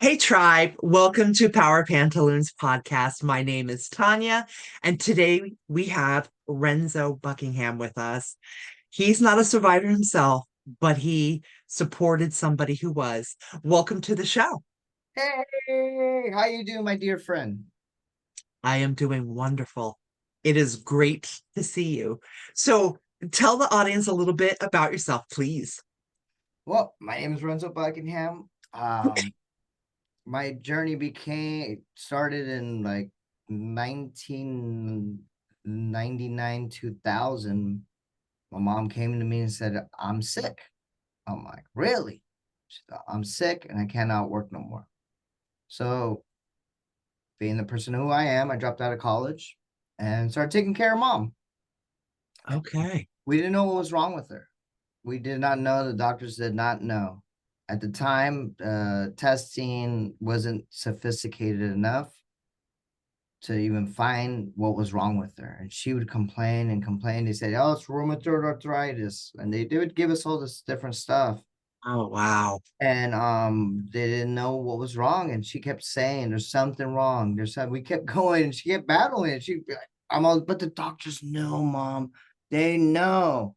Hey, tribe, welcome to Power Pantaloons podcast. My name is Tanya, and today we have Renzo Buckingham with us. He's not a survivor himself, but he supported somebody who was. Welcome to the show. Hey, how you doing, my dear friend? I am doing wonderful. It is great to see you. So, tell the audience a little bit about yourself, please. Well, my name is Renzo Buckingham. My journey became started in like 1999, 2000. My mom came to me and said, "I'm sick." I'm like, "Really?" She said, "I'm sick and I cannot work no more." So, being the person who I am, I dropped out of college and started taking care of mom. Okay. We didn't know what was wrong with her. We did not know. The doctors did not know. At the time, testing wasn't sophisticated enough to even find what was wrong with her. And she would complain and complain. They said, "Oh, it's rheumatoid arthritis." And they would give us all this different stuff. Oh, wow. And they didn't know what was wrong. And she kept saying, "There's something wrong. There's something." We kept going and she kept battling it. She'd be like, "I'm all, but the doctors know, mom. They know."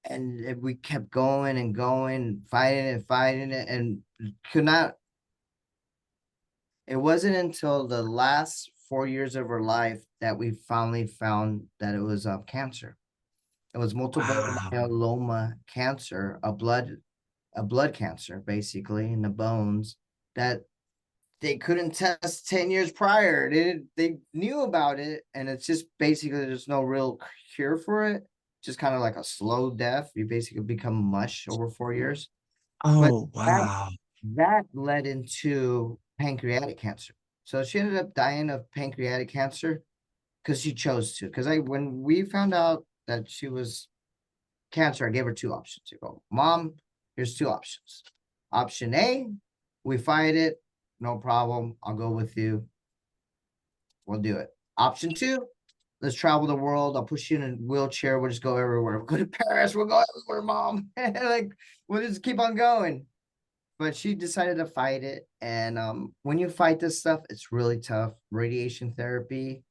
And we kept going and going, fighting it, and could not. It wasn't until the last 4 years of her life that we finally found that it was cancer. It was multiple Wow. myeloma cancer, a blood cancer, basically in the bones that they couldn't test 10 years prior. They knew about it, and it's just basically there's no real cure for it. Just kind of like a slow death. You basically become mush over 4 years. But Oh, that wow. that led into pancreatic cancer. So she ended up dying of pancreatic cancer because she chose to. Because I when we found out that she was cancer, I gave her two options. I go, "Mom, here's two options. Option A, we fight it, no problem. I'll go with you. We'll do it. Option two, let's travel the world. I'll push you in a wheelchair. We'll just go everywhere. We'll go to Paris. We'll go everywhere, Mom." Like, we'll just keep on going. But she decided to fight it. And when you fight this stuff, it's really tough. Radiation therapy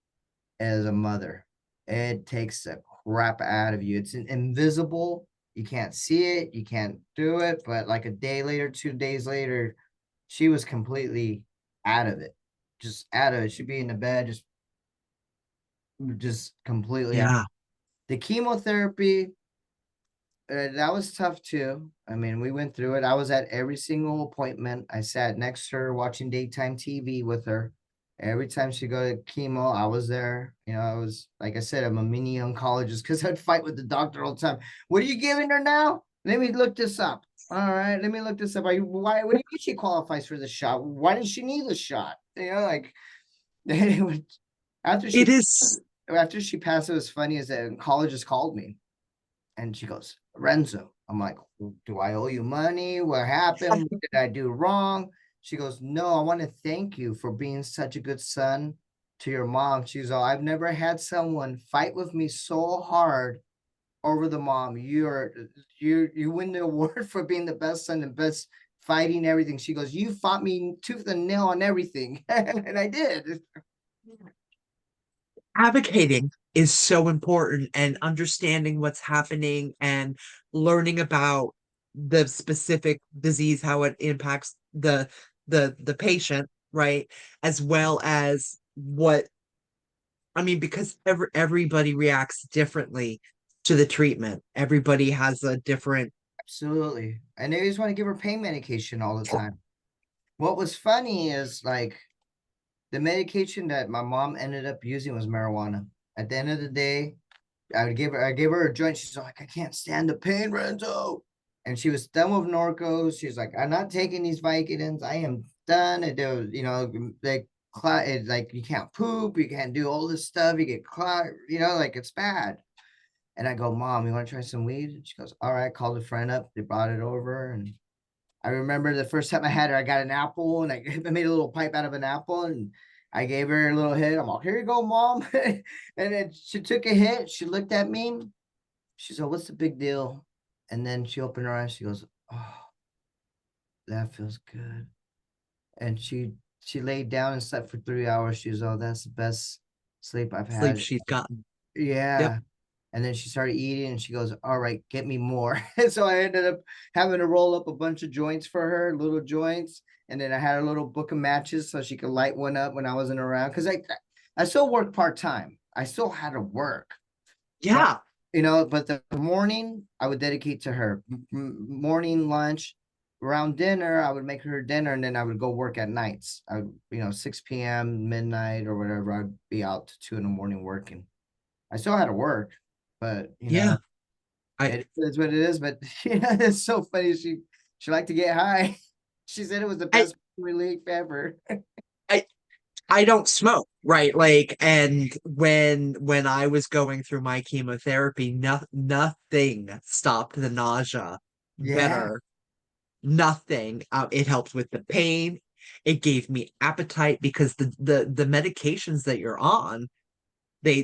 as a mother, it takes the crap out of you. It's invisible. You can't see it. You can't do it. But like a day later, 2 days later, she was completely out of it. Just out of it. She'd be in the bed, just completely out. Yeah. The chemotherapy, that was tough too. I mean, we went through it. I was at every single appointment. I sat next to her watching daytime TV with her. Every time she go to chemo, I was there. I was, like I said, I'm a mini oncologist because I'd fight with the doctor all the time. "What are you giving her now? Let me look this up." "All right, let me look this up. Why? What do you mean she qualifies for the shot? Why does she need the shot?" Like after It she is. after she passed, it was funny as an oncologist called me and she goes, "Renzo." I'm like, "Do I owe you money? What happened? What did I do wrong?" She goes, "No, I want to thank you for being such a good son to your mom." She's all, "I've never had someone fight with me so hard over the mom. You win the award for being the best son and best fighting everything." She goes, "You fought me tooth and nail on everything." And I did. Advocating is so important, and understanding what's happening and learning about the specific disease, how it impacts the patient, right? As well as what I mean, because everybody reacts differently to the treatment. Everybody has a different. Absolutely. And they just want to give her pain medication all the time. What was funny is like the medication that my mom ended up using was marijuana. At the end of the day, I gave her a joint. She's like, "I can't stand the pain, Renzo." And she was done with Norcos. She's like, "I'm not taking these Vicodins. I am done." And there was, it's like you can't poop, you can't do all this stuff, you get clot, like it's bad. And I go, "Mom, you want to try some weed?" And she goes, "All right." Called a friend up, they brought it over, and I remember the first time I had her, I got an apple and I made a little pipe out of an apple and I gave her a little hit. I'm like, "Here you go, Mom." And then she took a hit. She looked at me. She said, "What's the big deal?" And then she opened her eyes. She goes, "Oh, that feels good." and she laid down and slept for 3 hours. She was, oh, that's the best sleep I've Sleep had. she's gotten. Yep. Yeah. And then she started eating and she goes, all right, get me more. And so I ended up having to roll up a bunch of joints for her, little joints. And then I had a little book of matches so she could light one up when I wasn't around. Because I still work part-time. I still had to work. But Yeah. but the morning I would dedicate to her. Morning, lunch, around dinner, I would make her dinner and then I would go work at nights. I would, 6 p.m., midnight or whatever, I'd be out to 2 in the morning working. I still had to work, but Yeah. I it is what it is. But it's so funny. She liked to get high. She said it was the I best relief ever. I I don't smoke, right? Like, and when I was going through my chemotherapy, nothing stopped the nausea Yeah, better. Nothing. It helped with the pain. It gave me appetite because the medications that you're on, they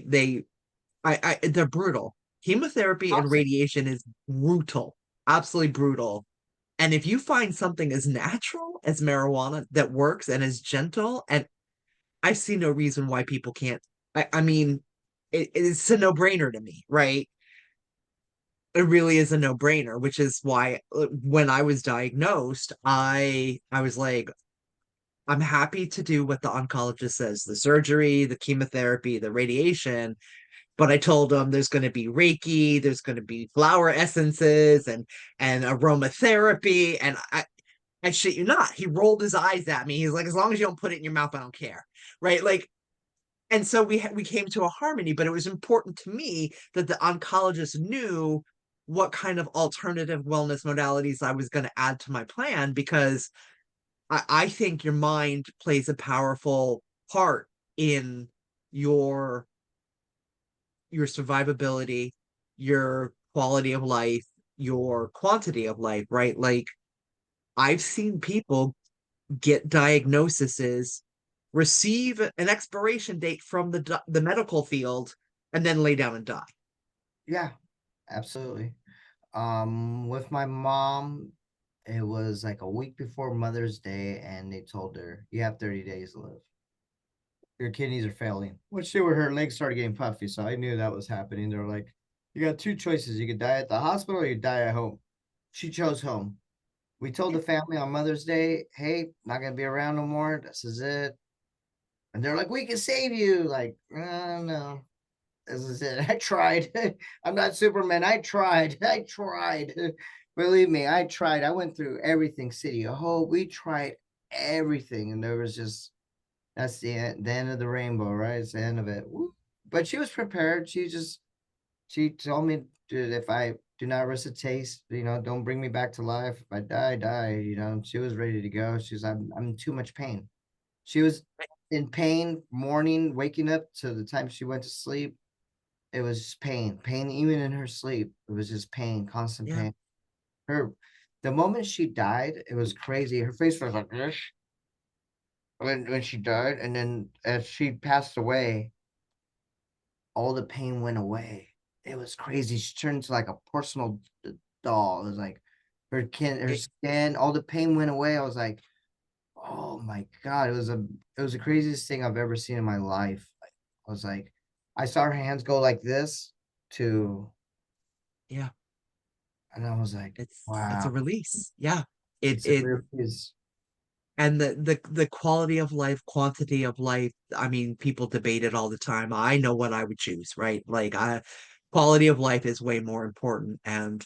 they're brutal. Chemotherapy and toxic. radiation is brutal, absolutely brutal. And if you find something as natural as marijuana that works and is gentle, and I see no reason why people can't. I mean, it's a no-brainer to me, right? It really is a no-brainer, which is why when I was diagnosed, I was like, I'm happy to do what the oncologist says, the surgery, the chemotherapy, the radiation, but I told him there's going to be Reiki, there's going to be flower essences and aromatherapy, and I shit you not, he rolled his eyes at me. He's like, as long as you don't put it in your mouth, I don't care, right? Like, and so we came to a harmony, but it was important to me that the oncologist knew what kind of alternative wellness modalities I was going to add to my plan, because I think your mind plays a powerful part in your your survivability, your quality of life, your quantity of life, right? Like, I've seen people get diagnoses, receive an expiration date from the medical field, and then lay down and die. Yeah, absolutely. With my mom, it was like a week before Mother's Day, and they told her, you have 30 days to live. Your kidneys are failing. When she were her legs started getting puffy, so I knew that was happening. They were like, you got two choices. You could die at the hospital or you die at home. She chose home. We told the family on Mother's Day, hey, not gonna be around no more. This is it. And they're like, we can save you. Like, no, this is it. I tried. I'm not Superman. I tried. I tried. Believe me, I tried. I went through everything, City of Hope. We tried everything. And there was just, that's the end of the rainbow, right? It's the end of it. Woo. But she was prepared. She told me, dude, if I do not resuscitate, don't bring me back to life. If I die, I die. She was ready to go. She's, I'm in too much pain. She was in pain morning, waking up to the time she went to sleep. It was just pain, even in her sleep. It was just pain, constant Yeah. pain. Her, the moment she died, it was crazy. Her face was like this when she died, and then as she passed away, all the pain went away. It was crazy. She turned into like a personal doll. It was like her It, skin, all the pain went away. I was like, oh my God. It was the craziest thing I've ever seen in my life. I was like, I saw her hands go like this to, yeah. and I was like, It's a wow, release. Yeah. It it's a it real is. and the quality of life, quantity of life, I mean, people debate it all the time. I know what I would choose, right? Like, I quality of life is way more important. And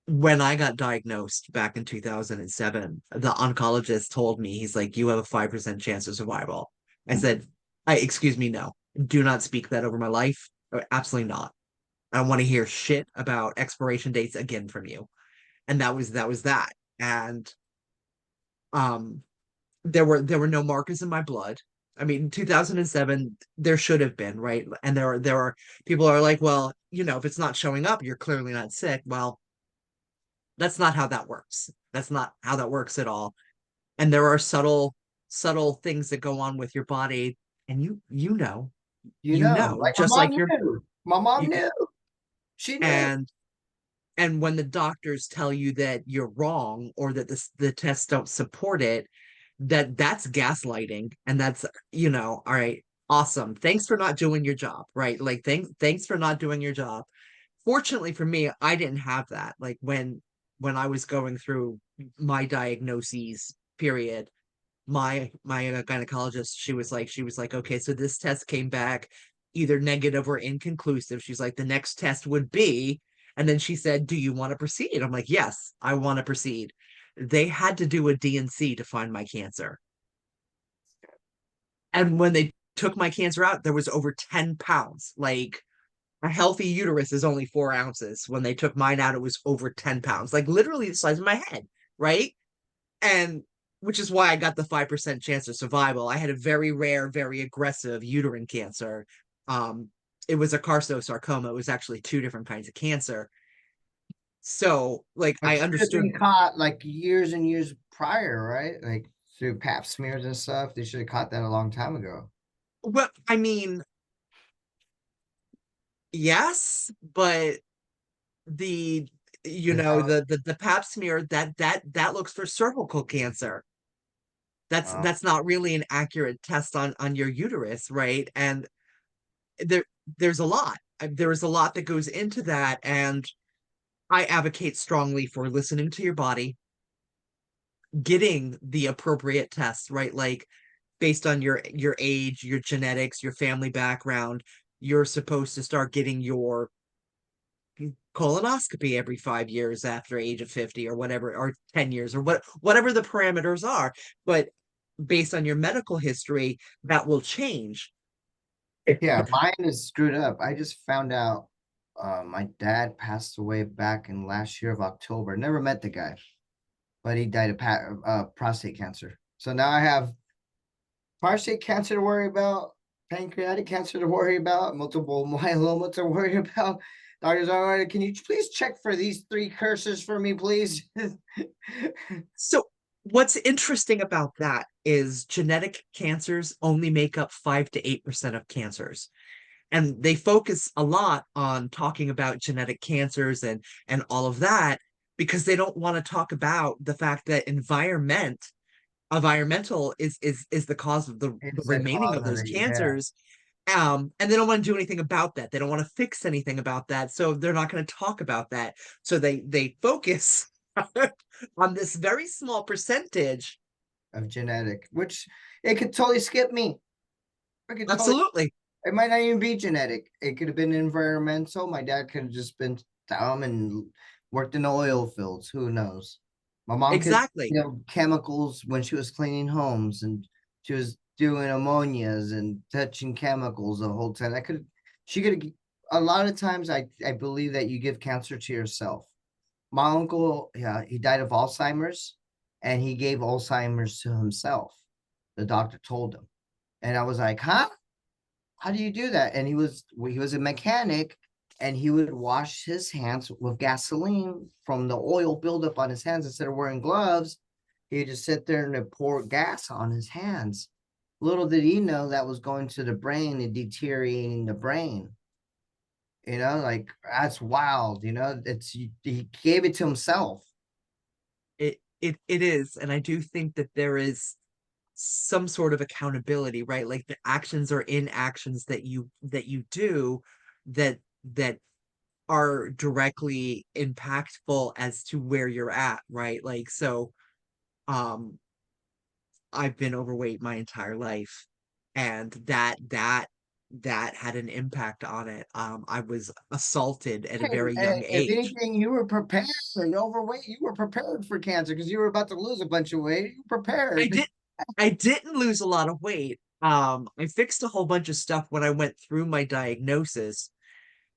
when I got diagnosed back in 2007, the oncologist told me, he's like, you have a 5% chance of survival. I said, excuse me, no, do not speak that over my life. Absolutely not. I don't want to hear shit about expiration dates again from you. And that was that. And um there were no markers in my blood. I mean, 2007, there should have been, right? And there are people are like, well, if it's not showing up, you're clearly not sick. Well, that's not how that works. That's not how that works at all. And there are subtle things that go on with your body, and Like my just mom like knew. My mom you knew. She knew. and And when the doctors tell you that you're wrong or that the tests don't support it, that's gaslighting. And that's, all right, awesome. Thanks for not doing your job, right? Like thanks for not doing your job. Fortunately for me, I didn't have that. Like when I was going through my diagnoses period, my gynecologist, she was like, okay, so this test came back either negative or inconclusive. She's like, the next test would be, and then she said, do you want to proceed? I'm like, yes, I want to proceed. They had to do a DNC to find my cancer. And when they took my cancer out, there was over 10 pounds. Like a healthy uterus is only 4 ounces. When they took mine out, it was over 10 pounds, like literally the size of my head, right? And which is why I got the 5% chance of survival. I had a very rare, very aggressive uterine cancer. Um, it was a carcinosarcoma. It was actually two different kinds of cancer. So, like, But I should have understood. been caught like years and years prior, right? Like through pap smears and stuff. They should have caught that a long time ago. Well, I mean, yes, but the Is that the pap smear that looks for cervical cancer. uh, That's not really an accurate test on your uterus, right? And there there's a lot. There is a lot that goes into that, and I advocate strongly for listening to your body, getting the appropriate tests, right? Like based on your age, your genetics, your family background, you're supposed to start getting your colonoscopy every 5 years after age of 50 or whatever, or 10 years or whatever the parameters are. But based on your medical history, that will change. yeah, mine is screwed up. I just found out my dad passed away back in last year of October. Never met the guy, but he died of prostate cancer. So now I have prostate cancer to worry about, pancreatic cancer to worry about, multiple myeloma to worry about. Doctors, all right, can you please check for these three curses for me, please? So what's interesting about that is genetic cancers only make up 5 to 8% of cancers. And they focus a lot on talking about genetic cancers and all of that because they don't want to talk about the fact that environmental is the cause of the It's a remaining of cause of those it, yeah, cancers. And they don't want to do anything about that. They don't want to fix anything about that, so they're not going to talk about that. So they focus on this very small percentage. of genetic, which it could totally skip me. It could totally, Absolutely. it might not even be genetic. It could have been environmental. My dad could have just been dumb and worked in the oil fields. Who knows? My mom could, Exactly. chemicals when she was cleaning homes and she was doing ammonias and touching chemicals the whole time. She could, a lot of times I believe that you give cancer to yourself. My uncle, yeah, he died of Alzheimer's and he gave Alzheimer's to himself. The doctor told him. And I was like, huh? How do you do that? And he was a mechanic and he would wash his hands with gasoline from the oil buildup on his hands instead of wearing gloves. He'd just sit there and pour gas on his hands. Little did he know that was going to the brain and deteriorating the brain. Like that's wild. He gave it to himself. It is, and I do think that there is some sort of accountability, right? Like the actions or inactions that you do that are directly impactful as to where you're at, right? Like so um I've been overweight my entire life, and that had an impact on it. I was assaulted at a very young If age. anything, you were prepared. Overweight, you were prepared for cancer because you were about to lose a bunch of weight. You I prepared. did I didn't lose a lot of weight. I fixed a whole bunch of stuff when I went through my diagnosis,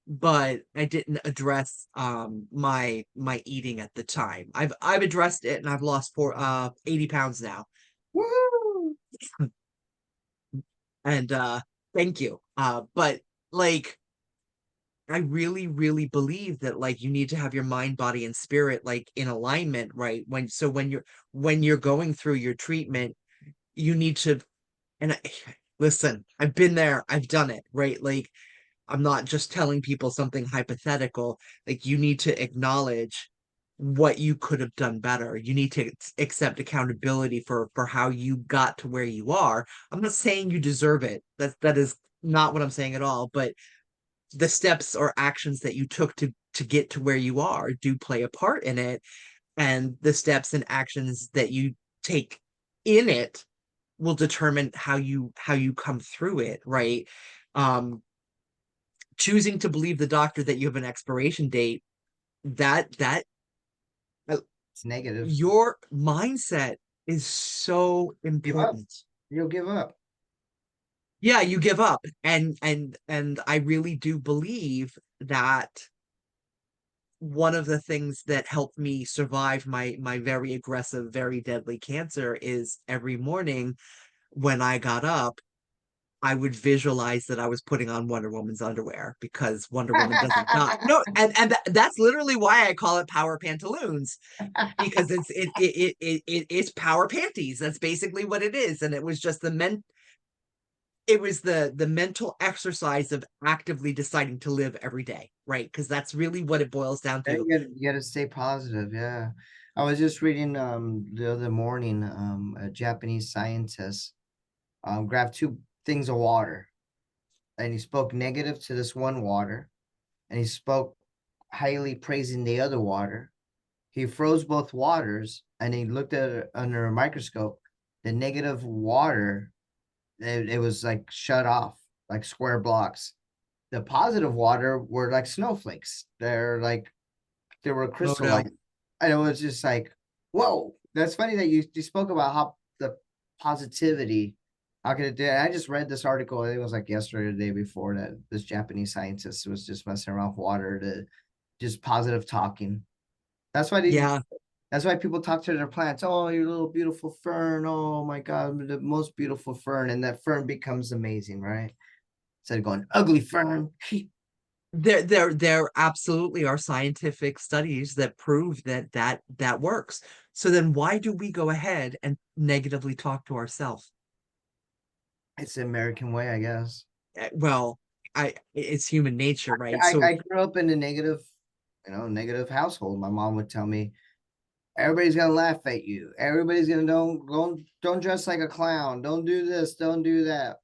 but I didn't address my eating at the time. I've addressed it and I've lost 80 pounds now. Woo! And thank you. But like I really, really believe that like you need to have your mind, body, and spirit like in alignment, right? When you're going through your treatment, you need to, and listen, I've been there, I've done it, right? Like I'm not just telling people something hypothetical. Like, you need to acknowledge what you could have done better. You need to accept accountability for how you got to where you are. I'm not saying you deserve it. That is not what I'm saying at all. But the steps or actions that you took to get to where you are do play a part in it, and the steps and actions that you take in it will determine how you come through it, right? um Choosing to believe the doctor that you have an expiration date, that uh, It's negative. your mindset is so Give up. important. You'll give up. Yeah, you give up. And I really do believe that one of the things that helped me survive my very aggressive, very deadly cancer is every morning when I got up, I would visualize that I was putting on Wonder Woman's underwear, because Wonder Woman doesn't die. No, and that's literally why I call it Power Pantaloons, because it's power panties. That's basically what it is. And it was the mental exercise of actively deciding to live every day, right? Because that's really what it boils down Yeah, to. you gotta stay positive. Yeah. I was just reading the other morning, a Japanese scientist grabbed two things of water, and he spoke negative to this one water, and he spoke highly praising the other water. He froze both waters, and he looked at it under a microscope. The negative water, it was like shut off, like square blocks. The positive water were like snowflakes. They were Oh no. crystalline. And it was just like, whoa, that's funny that you spoke about how the positivity, how could it do it? I just read this article, I think it was like yesterday or the day before, that this Japanese scientist was just messing around with water to just positive talking. That's why these Yeah. that's why people talk to their plants. Oh, your little beautiful fern. Oh my God, the most beautiful fern. And that fern becomes amazing, right? Instead of going, ugly fern. There absolutely are scientific studies that prove that works. So then why do we go ahead and negatively talk to ourselves? It's the American way, I guess. Well, it's human nature, right? I, So I grew up in a negative household. My mom would tell me, everybody's gonna laugh at you. Everybody's gonna don't dress like a clown. Don't do this. Don't do that.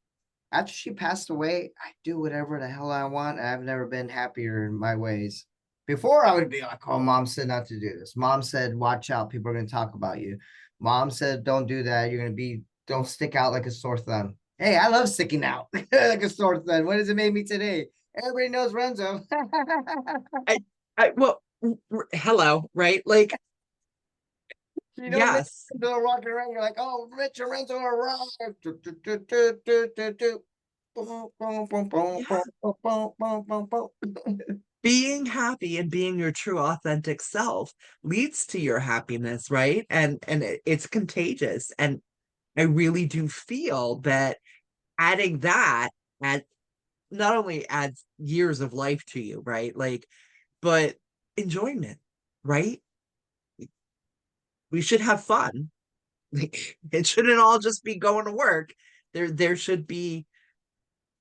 After she passed away, I do whatever the hell I want. I've never been happier in my ways. Before I would be like, oh, mom said not to do this. Mom said, watch out, people are gonna talk about you. Mom said, don't do that. Don't stick out like a sore thumb. Hey, I love sticking out like a sore thumb. What does it make me today? Everybody knows Renzo. I well, hello, right? Like, You know, Rich yes. Renzo walking around, you're like, oh, Rich and Renzo arrived. Do, do, do, do, do, do, do. Boom, boom, boom, boom, Yeah. boom, boom, boom, boom, boom, boom. Being happy and being your true authentic self leads to your happiness, right? And it's contagious. And I really do feel that adding that add not only adds years of life to you, right? Like, but enjoyment, right? We should have fun. Like, it shouldn't all just be going to work. There should be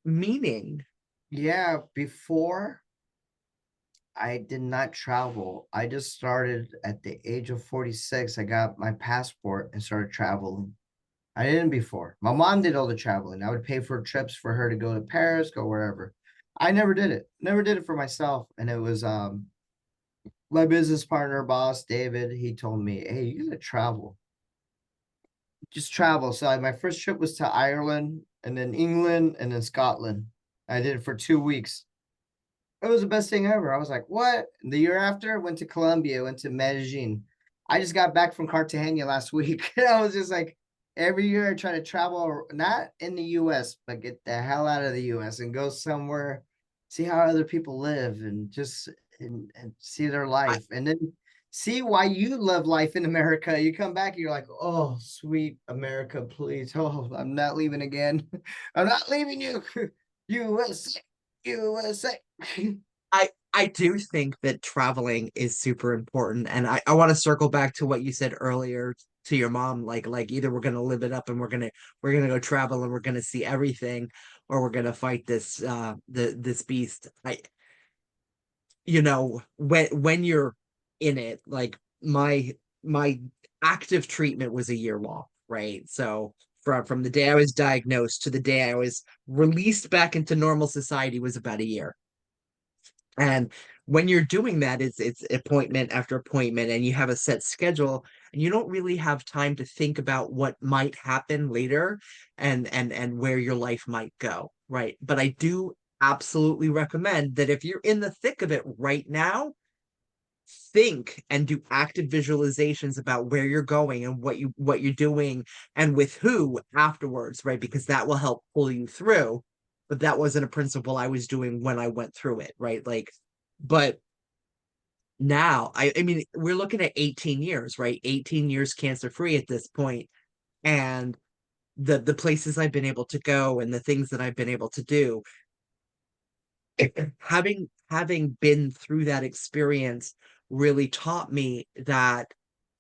meaning. Yeah, before I did not travel. I just started at the age of 46. I got my passport and started traveling. I didn't before. My mom did all the traveling. I would pay for trips for her to go to Paris, go wherever. I never did it. Never did it for myself. And it was my business partner, boss, David, he told me, hey, you gotta travel. Just travel. So my first trip was to Ireland and then England and then Scotland. I did it for 2 weeks. It was the best thing ever. I was like, what? The year after, went to Colombia, went to Medellin. I just got back from Cartagena last week. I was just like, every year I try to travel, not in the US, but get the hell out of the US and go somewhere, see how other people live and just and see their I, life. And then see why you love life in America. You come back and you're like, oh, sweet America, please. Oh, I'm not leaving again. I'm not leaving you. USA, USA. I do think that traveling is super important. And I want to circle back to what you said earlier to your mom, like either we're gonna live it up and we're gonna go travel and we're gonna see everything, or we're gonna fight this this beast. When you're in it, like my active treatment was a year long, right? So from the day I was diagnosed to the day I was released back into normal society was about a year. And when you're doing that, it's appointment after appointment, and you have a set schedule, and you don't really have time to think about what might happen later, and where your life might go, right? But I do absolutely recommend that if you're in the thick of it right now, think and do active visualizations about where you're going and what you're doing and with who afterwards, right? Because that will help pull you through. But that wasn't a principle I was doing when I went through it, right? Like, but now I mean we're looking at 18 years, right? 18 years cancer free at this point. And the places I've been able to go and the things that I've been able to do, having been through that experience really taught me that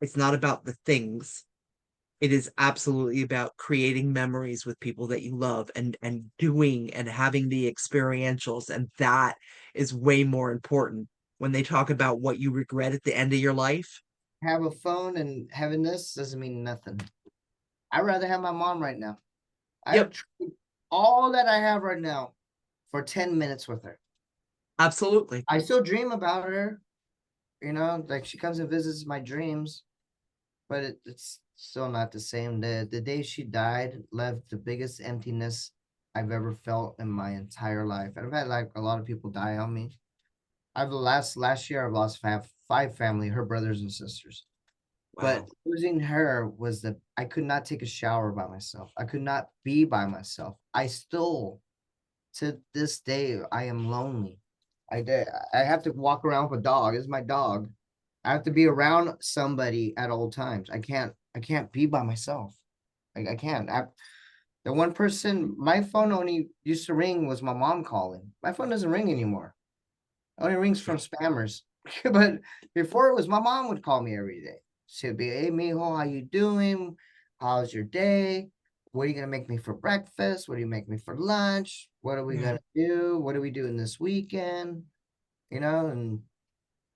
it's not about the things. It is absolutely about creating memories with people that you love, and doing and having the experientials, and that is way more important when they talk about what you regret at the end of your life. Have a phone and having this doesn't mean nothing. I'd rather have my mom right now. I'd Yep, trade all that I have right now for 10 minutes with her. absolutely. I still dream about her, like she comes and visits my dreams, but it's still not the same. The day she died left the biggest emptiness I've ever felt in my entire life. And I've had like a lot of people die on me. I've last year I've lost five family, her brothers and sisters. But Wow. losing her was I could not take a shower by myself. I could not be by myself. I still, to this day, I am lonely. I have to walk around with a dog. It's my dog. I have to be around somebody at all times. I can't be by myself. I can't. The one person my phone only used to ring was my mom calling. My phone doesn't ring anymore. It only rings from spammers. But before it was my mom would call me every day. She'd be, hey mijo, how you doing? How's your day? What are you gonna make me for breakfast? What do you make me for lunch? What are we Yeah. gonna do? What are we doing this weekend? And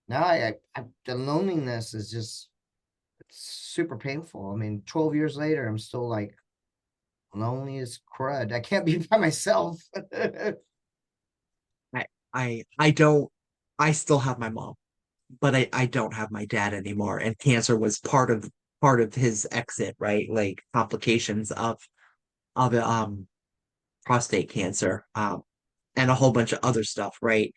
now the loneliness is just it's super painful. I mean, 12 years later, I'm still like lonely as crud. I can't be by myself. I don't, I still have my mom, but I don't have my dad anymore. And cancer was part of his exit, right? Like complications of prostate cancer, and a whole bunch of other stuff, right?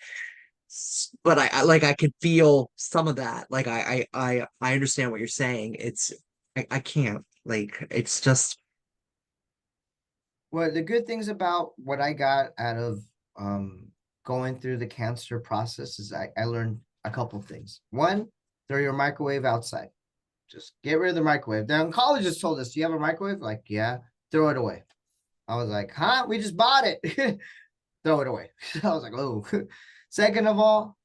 But I could feel some of that. Like I understand what you're saying. I can't, like, it's just. Well, the good things about what I got out of going through the cancer process is I learned a couple things. One, throw your microwave outside. Just get rid of the microwave. The oncologist told us, do you have a microwave? Like, yeah, throw it away. I was like, huh? We just bought it. Throw it away. I was like, oh. Second of all,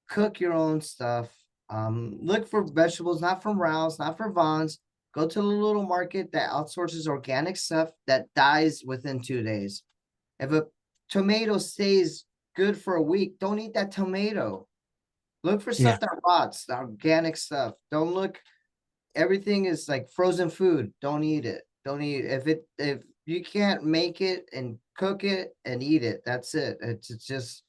cook your own stuff. Look for vegetables, not from Rouse, not from Vaughn's. Go to the little market that outsources organic stuff that dies within 2 days. If a tomato stays good for a week, don't eat that tomato. Look for Yeah. stuff that rots, the organic stuff. Don't look, everything is like frozen food. Don't eat it. Don't eat it. If you can't make it and cook it and eat it, that's it. It's just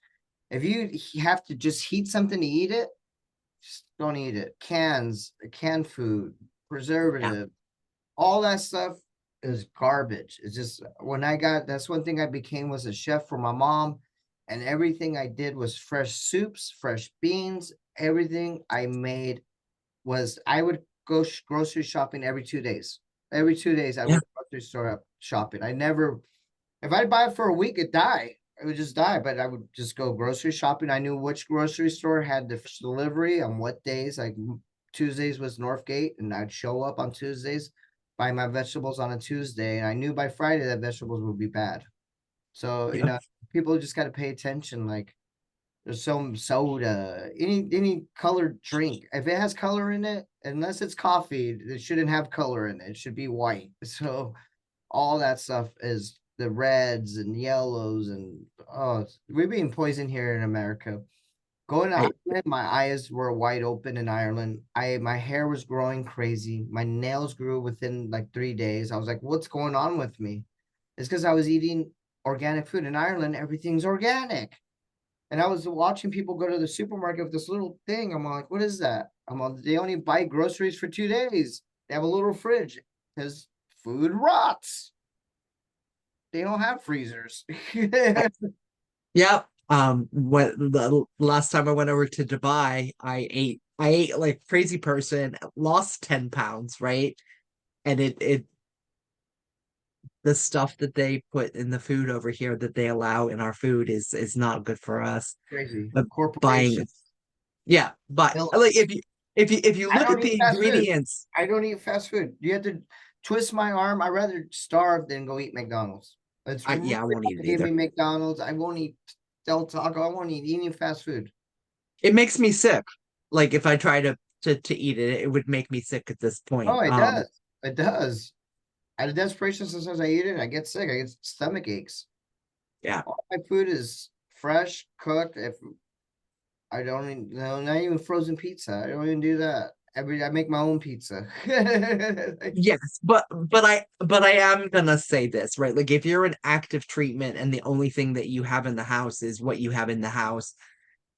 if you have to just heat something to eat it, just don't eat it. Canned food, Yeah. preservative, all that stuff is garbage. It's just that's one thing I became was a chef for my mom, and everything I did was fresh soups, fresh beans. Everything I made was I would go grocery shopping every 2 days. Every 2 days I Yeah. would grocery store up shopping. I never, if I'd buy it for a week, it'd die. It would just die, but I would just go grocery shopping. I knew which grocery store had the delivery on what days. Like Tuesdays was Northgate, and I'd show up on Tuesdays, buy my vegetables on a Tuesday, and I knew by Friday that vegetables would be bad. So, Yeah. people just got to pay attention. Like there's some soda, any colored drink. If it has color in it, unless it's coffee, it shouldn't have color in it. It should be white. So all that stuff is the reds and yellows, and oh, we're being poisoned here in America. Going to I Ireland, my eyes were wide open in Ireland. My hair was growing crazy. My nails grew within like 3 days. I was like, what's going on with me? It's because I was eating organic food. In Ireland, everything's organic. And I was watching people go to the supermarket with this little thing. I'm like, what is that? I'm like, they only buy groceries for 2 days. They have a little fridge because food rots. They don't have freezers. yeah. What the last time I went over to Dubai, I ate like crazy person, lost 10 pounds, right? And it the stuff that they put in the food over here that they allow in our food is not good for us. Crazy. But buying, Corporations. yeah, but like if you I look don't at eat the fast food. ingredients, I don't eat fast food. You have to twist my arm. I'd rather starve than go eat McDonald's. It's I really yeah, I won't hard eat to it give either. me McDonald's. I won't eat Del Taco. I won't eat any fast food. It makes me sick. Like if I try to eat it, it would make me sick at this Oh, point. it does. It does. Out of desperation, sometimes I eat it, I get sick. I get stomach aches. Yeah. All my food is fresh, cooked. If I don't even, no, not even frozen pizza. I don't even do that. I make my own pizza. Yes, but I am gonna say this, right? Like if you're in active treatment and the only thing that you have in the house is what you have in the house,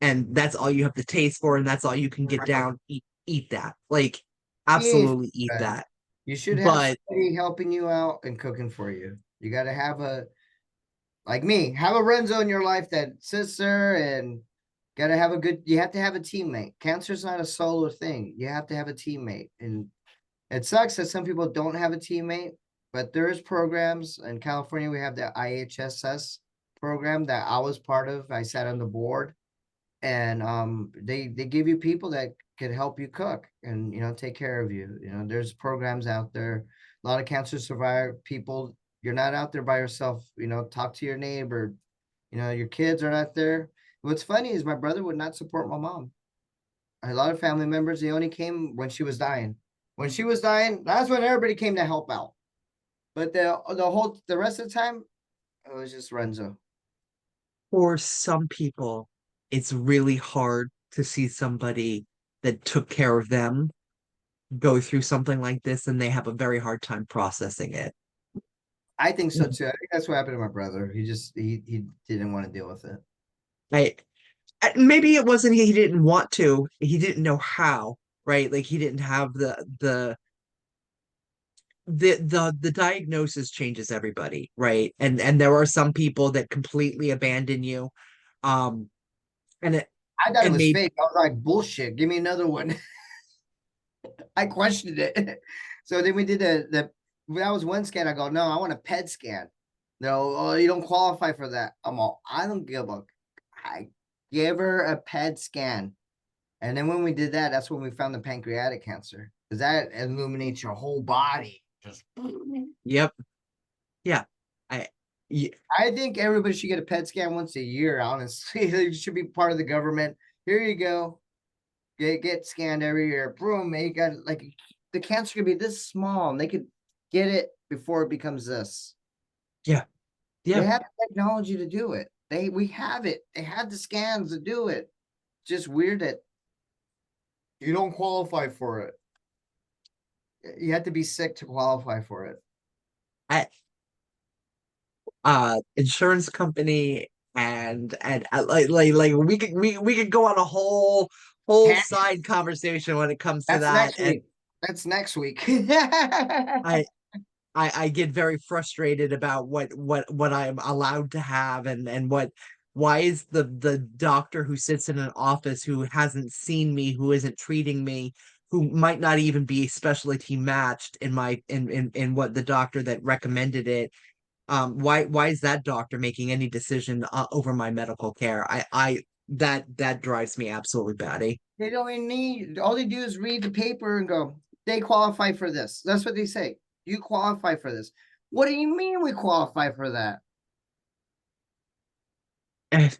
and that's all you have the taste for, and that's all you can get down, eat that. Like Yeah, absolutely eat that. you should have But somebody helping you out and cooking for you. You got to have like me, have a Renzo in your life that sits there and got to have you have to have a teammate. Cancer's not a solo thing. You have to have a teammate. And it sucks that some people don't have a teammate, but there is programs in California. We have the IHSS program that I was part of. I sat on the board, and they give you people that could help you cook and take care of you. There's programs out there. A lot of cancer survivor people. You're not out there by yourself. Talk to your neighbor. Your kids are not there. What's funny is my brother would not support my mom. A lot of family members, they only came when she was dying. When she was dying, that's when everybody came to help out. But the rest of the time, it was just Renzo. for some people, it's really hard to see somebody that took care of them go through something like this, and they have a very hard time processing it. I think so too. I think that's what happened to my brother. He didn't want to deal with it. I maybe it wasn't he didn't want to, he didn't know how, right? Like he didn't have the diagnosis changes everybody, right? And there are some people that completely abandon you. Um and it I thought it and was maybe fake. I was like, bullshit. Give me another one. I questioned it. So then we did that was one scan. I go, no, I want a PET scan. No, oh, you don't qualify for that. I don't give a. I gave her a PET scan. And then when we did that, that's when we found the pancreatic cancer. Because that illuminates your whole body. Just yep. Yeah. I y- I think everybody should get a PET scan once a year, honestly. It should be part of the government. Here you go. Get scanned every year. Boom, you got like the cancer could be this small and they could get it before it becomes this. yeah. They Yeah. have the technology to do it. We have it. They have the scans to do it. Just weird that you don't qualify for it. You have to be sick to qualify for it. I insurance company and like we could go on a whole side conversation when it comes to That's that. next And week. That's next week. I I get very frustrated about what I'm allowed to have and what why is the doctor who sits in an office who hasn't seen me, who isn't treating me, who might not even be specialty matched in my in what the doctor that recommended it, why is that doctor making any decision over my medical care? I that drives me absolutely batty. They don't even need, all they do is read the paper and go, they qualify for this. That's what they say. You qualify for this. What do you mean we qualify for that?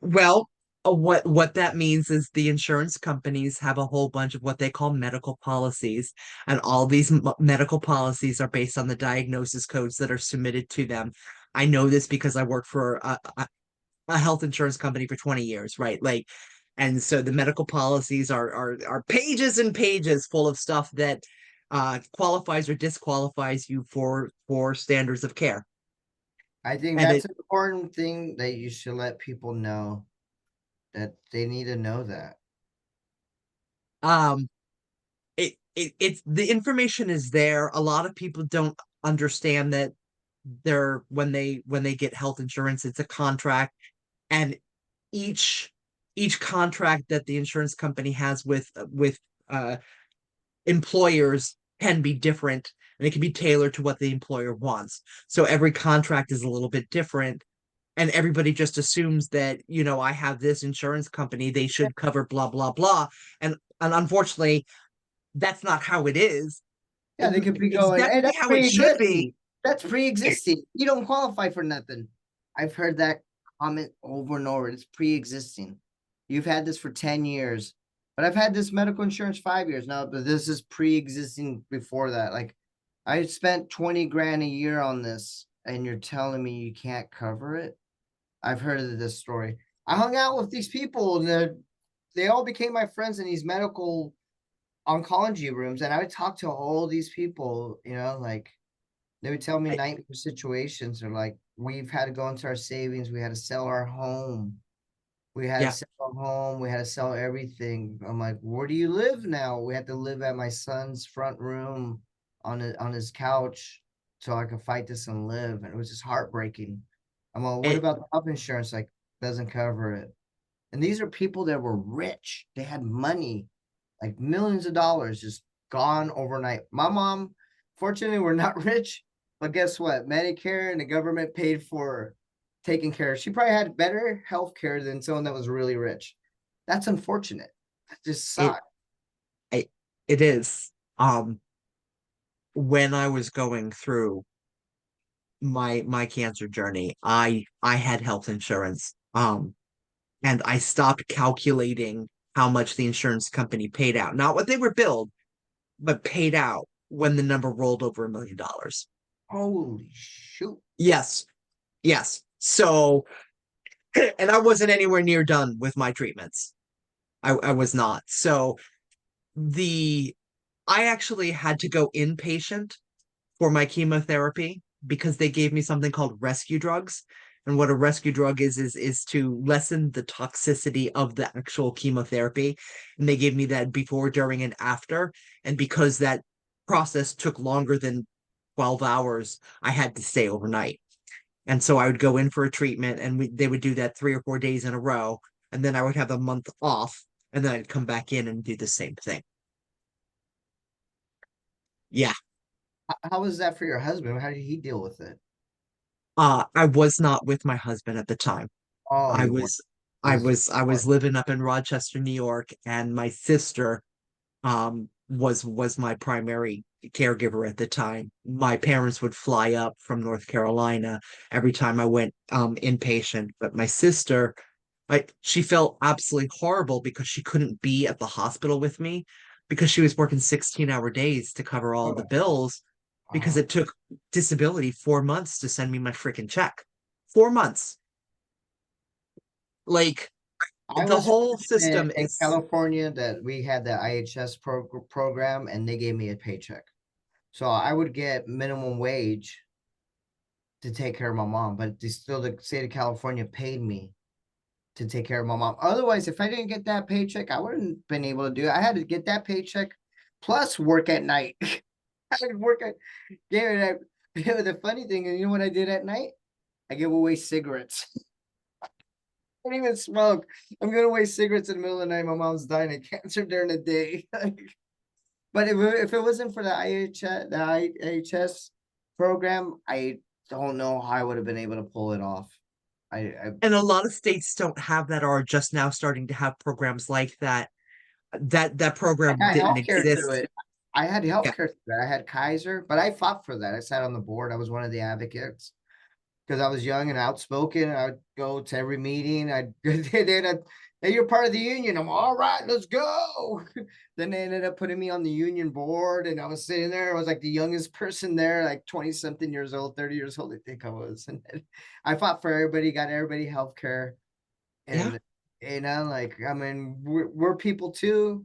Well, what that means is the insurance companies have a whole bunch of what they call medical policies, and all these medical policies are based on the diagnosis codes that are submitted to them. I know this because I worked for a health insurance company for 20 years, right? Like, and so the medical policies are pages and pages full of stuff that qualifies or disqualifies you for standards of care. I think And that's it an important thing that you should let people know, that they need to know that. um it's the information is there. A lot of people don't understand that they're when they get health insurance, it's a contract, and each each contract that the insurance company has with uh employers can be different, and it can be tailored to what the employer wants. So every contract is a little bit different, and everybody just assumes that, I have this insurance company, they should cover blah blah blah. And unfortunately, that's not how it is. Yeah, they could be It's going, hey, definitely that's how it should pre-existing. be. That's pre-existing. You don't qualify for nothing. I've heard that comment over and over. It's pre-existing. You've had this for 10 years, but I've had this medical insurance 5 years now, but this is pre-existing before that. Like, I spent 20 grand a year on this, and you're telling me you can't cover it? I've heard of this story. I hung out with these people, and they all became my friends in these medical oncology rooms, and I would talk to all these people, like they would tell me I, nightmare situations, or like, we've had to go into our savings, we had to sell our home. We had to yeah, sell our home, we had to sell everything. I'm like, where do you live now? We had to live at my son's front room on his couch so I could fight this and live. And it was just heartbreaking. I'm like, what it, about the health insurance? Like, doesn't cover it. And these are people that were rich. They had money, like millions of dollars just gone overnight. My mom, fortunately, we're not rich, but guess what? Medicare and the government paid for taking care of. She probably had better health care than someone that was really rich. That's unfortunate. That just it, sucks. it, it is. When I was going through my cancer journey, I had health insurance. And I stopped calculating how much the insurance company paid out. Not what they were billed, but paid out when the number rolled over $1 million. Holy shoot. Yes, yes. So, and I wasn't anywhere near done with my treatments. I was not. So the I actually had to go inpatient for my chemotherapy because they gave me something called rescue drugs. And what a rescue drug is to lessen the toxicity of the actual chemotherapy. And they gave me that before, during, and after. And because that process took longer than 12 hours, I had to stay overnight. And so I would go in for a treatment, and they would do that 3 or 4 days in a row. And then I would have a month off, and then I'd come back in and do the same thing. Yeah. How was that for your husband? How did he deal with it? I was not with my husband at the time. Oh, I you were. was It was I was living up in Rochester, New York, and my sister was my primary caregiver at the time. My parents would fly up from North Carolina every time I went inpatient, but my sister, she felt absolutely horrible because she couldn't be at the hospital with me because she was working 16-hour days to cover all of the oh, bills, because oh. it took disability 4 months to send me my freaking check. 4 months. Like, I the was whole fortunate system in is California that we had the IHS program, and they gave me a paycheck. So I would get minimum wage to take care of my mom, but the state of California paid me to take care of my mom. Otherwise, if I didn't get that paycheck, I wouldn't been able to do it. I had to get that paycheck plus work at night. I would work at yeah. The funny thing is, you know what I did at night? I give away cigarettes. I don't even smoke. I'm gonna waste cigarettes in the middle of the night. My mom's dying of cancer during the day. But if it wasn't for the IHS program, I don't know how I would have been able to pull it off. I and a lot of states don't have that, or are just now starting to have programs like that. That I program got didn't healthcare through exist. it. I had Yeah. healthcare through that. I had Kaiser, but I fought for that. I sat on the board. I was one of the advocates. because I was young and outspoken. I'd go to every meeting. Hey, you're part of the union. I'm all right, let's go. Then they ended up putting me on the union board, and I was sitting there. I was like the youngest person there, like 20 something years old, 30 years old, I think I was. And I fought for everybody, got everybody health care. Yeah. And, like, I mean, we're people too.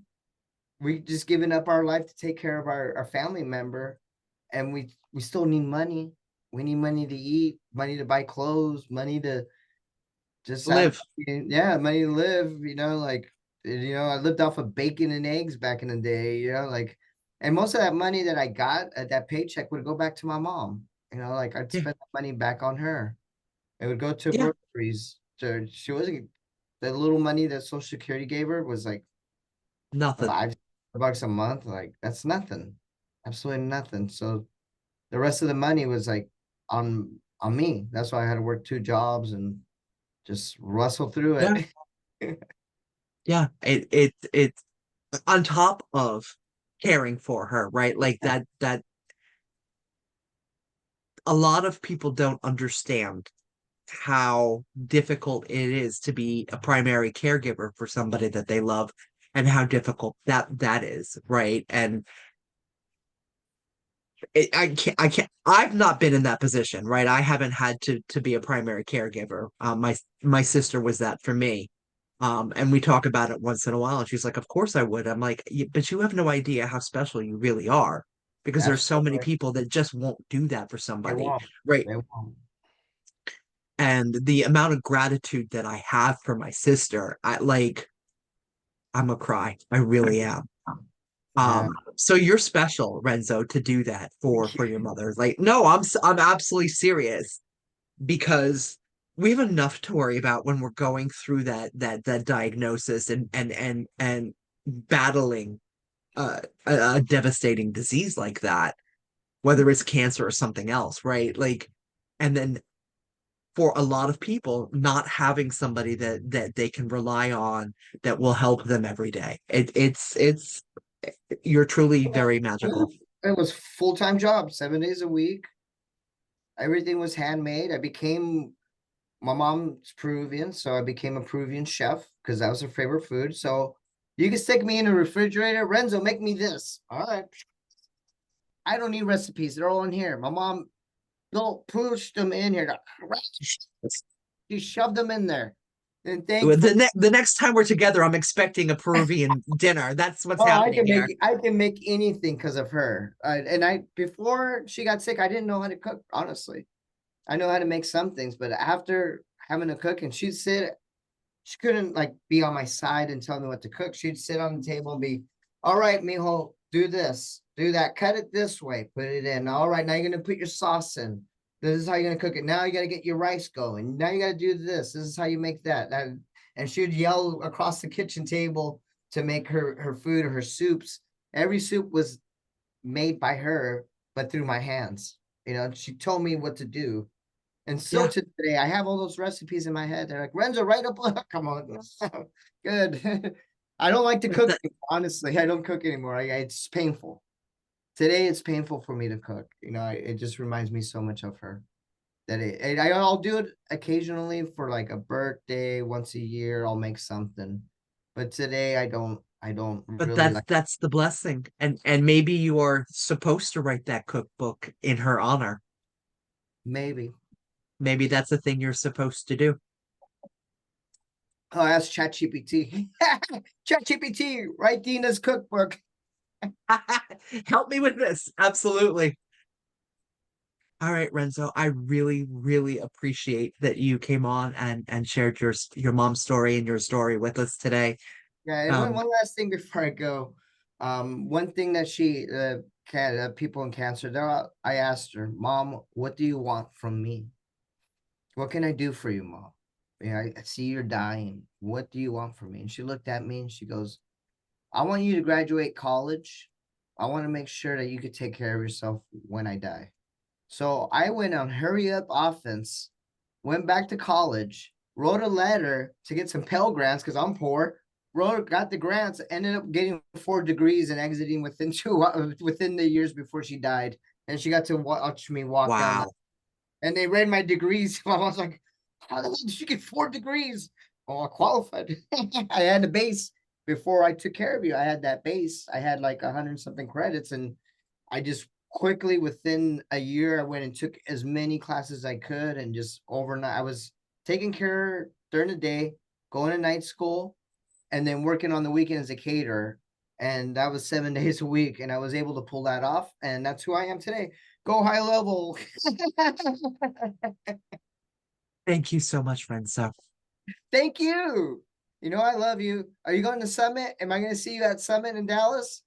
We just given up our life to take care of our family member, and we still need money. We need money to eat, money to buy clothes, money to just have, Live. yeah, money to live. Like, I lived off of bacon and eggs back in the day. Like, and most of that money that I got at that paycheck would go back to my mom. Like, I'd Yeah. spend that money back on her. It would go to Yeah. groceries. She wasn't, the little money that Social Security gave her was like Nothing. $5 a month. Like, that's nothing, absolutely nothing. So the rest of the money was like on me. That's why I had to work 2 jobs and just wrestle through Yeah. it. Yeah. It on top of caring for her, right? Like that a lot of people don't understand how difficult it is to be a primary caregiver for somebody that they love and how difficult that is, right? And I've not been in that position, right? I haven't had to be a primary caregiver. My sister was that for me. And we talk about it once in a while, and she's like, "Of course I would." I'm like, But you have no idea how special you really are, because there's so many Absolutely. people that just won't do that for They somebody, won't. right?" They won't. And the amount of gratitude that I have for my sister, I'm a cry. I really am. Yeah. So you're special, Renzo, to do that Thank for your you. mother. Like, no, I'm absolutely serious, because we have enough to worry about when we're going through that diagnosis and battling a devastating disease like that, whether it's cancer or something else, right? Like, and then for a lot of people, not having somebody that they can rely on that will help them every day. It's you're truly very magical. It was full-time job, 7 days a week. Everything was handmade. My mom's Peruvian, so I became a Peruvian chef because that was her favorite food. So you can stick me in a refrigerator. Renzo, make me this. All right. I don't need recipes. They're all in here. My mom don't push them in here. She shoved them in there. And thankful. The next time we're together, I'm expecting a Peruvian dinner. That's what's Oh, happening here. I can make anything because of her. And I before she got sick, I didn't know how to cook. Honestly, I know how to make some things, but after having to cook, and she'd sit, she couldn't like be on my side and tell me what to cook. She'd sit on the table and be, "All right, mijo, do this, do that, cut it this way, put it in. All right, now you're gonna put your sauce in. This is how you're gonna cook it. Now you gotta get your rice going. Now you gotta do this. This is how you make that." And she'd yell across the kitchen table to make her food or her soups. Every soup was made by her, but through my hands. She told me what to do. And still Yeah. to today, I have all those recipes in my head. They're like, Renzo, write up. Come on. Good. I don't like to cook, That, honestly. I don't cook anymore. It's painful. Today, it's painful for me to cook. It just reminds me so much of her. I'll do it occasionally for like a birthday once a year. I'll make something. But today, I don't but really like, that's the blessing. And maybe you are supposed to write that cookbook in her honor. maybe. Maybe that's the thing you're supposed to do. Oh, ask ChatGPT. ChatGPT, write Dina's cookbook. Help me with this. Absolutely. All right, Renzo, I really, really appreciate that you came on and shared your mom's story and your story with us today. Yeah, and one, Um, one last thing before I go. One thing that people in cancer, I asked her, Mom, what do you want from me? What can I do for you, Mom? Yeah, I see you're dying. What do you want from me? And she looked at me and she goes, I want you to graduate college. I want to make sure that you could take care of yourself when I die. So I went on hurry up offense, went back to college, wrote a letter to get some Pell Grants because I'm poor. Got the grants, ended up getting 4 degrees and exiting within the years before she died. And she got to watch me walk down wow. And they read my degrees. I was like, how the hell did you get 4 degrees? Oh, I qualified. I had a base before I took care of you. I had that base. I had like 100 something credits, and I just quickly within a year I went and took as many classes as I could, and just overnight I was taking care during the day, going to night school, and then working on the weekend as a caterer. And that was 7 days a week, and I was able to pull that off, and that's who I am today. Go high level. Thank you so much, Renzo. Thank you. You know I love you. Are you going to Summit? Am I going to see you at Summit in Dallas?